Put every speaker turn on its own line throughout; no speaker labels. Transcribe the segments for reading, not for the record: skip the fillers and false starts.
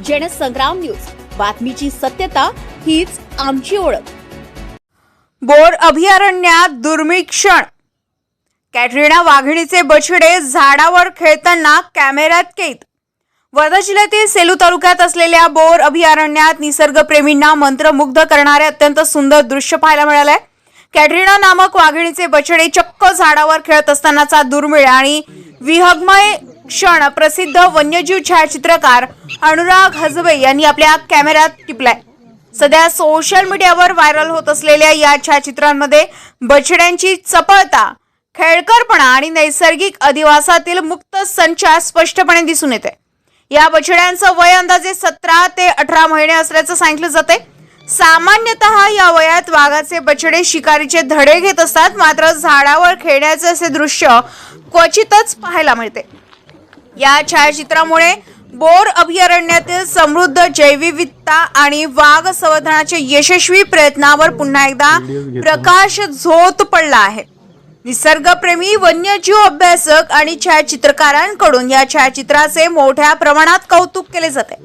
Jansangram news, बातमीची सत्यता हीच आमची ओळख।
बोर अभयारण्यात दुर्मिळ क्षण। कॅटरीना वाघिणीचे बछडे झाडावर खेळताना कॅमेऱ्यात कैद। वर्धा जिल्ह्यातील सेलू तालुक्यात असलेल्या बोर अभयारण्यात निसर्गप्रेमींना मंत्रमुग्ध करणारे अत्यंत सुंदर दृश्य पाहायला मिळाले। कॅटरीना नामक वाघिणीचे बछडे चक्क झाडावर खेळत असतानाचा दुर्मिळ आणि विहंगमय क्षण प्रसिद्ध वन्यजीव छायाचित्रकार अनुराग हजबे यांनी आपल्या कॅमेऱ्यात टिपलाय। सध्या सोशल मीडियावर व्हायरल होत असलेल्या या छायाचित्रांमध्ये बछड्यांची चपळता, खेळकरपणा आणि नैसर्गिक अधिवासातील मुक्त संचार स्पष्टपणे दिसून येते। या बछड्यांचं वय अंदाजे 17 ते 18 महिने असल्याचं सांगितलं जाते। सामान्यतः या वयात वाघाचे बछडे शिकारीचे धडे घेत असतात, मात्र झाडावर खेळण्याचे असे दृश्य क्वचितच पाहायला मिळते। या छायाचित्रामुळे बोर अभयारण्यातील समृद्ध जैवविविधता आणि वाघ संवर्धनाच्या यशस्वी प्रयत्नावर पुन्हा एकदा प्रकाश झोत पडला आहे। निसर्गप्रेमी, वन्यजीव अभ्यासक आणि छायाचित्रकारांकडून या छायाचित्राचे मोठ्या प्रमाणात कौतुक केले जाते।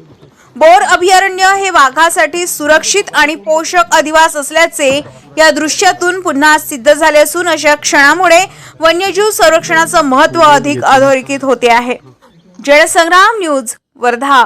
बोर अभयारण्य हे वाघासाठी सुरक्षित आणि पोषक अधिवास असल्याचे या दृश्यातून पुन्हा सिद्ध झाले असून अशा क्षणामुळे वन्यजीव संरक्षणाचं महत्त्व अधिक अधोरेखित होते आहे। जनसंग्राम न्यूज, वर्धा।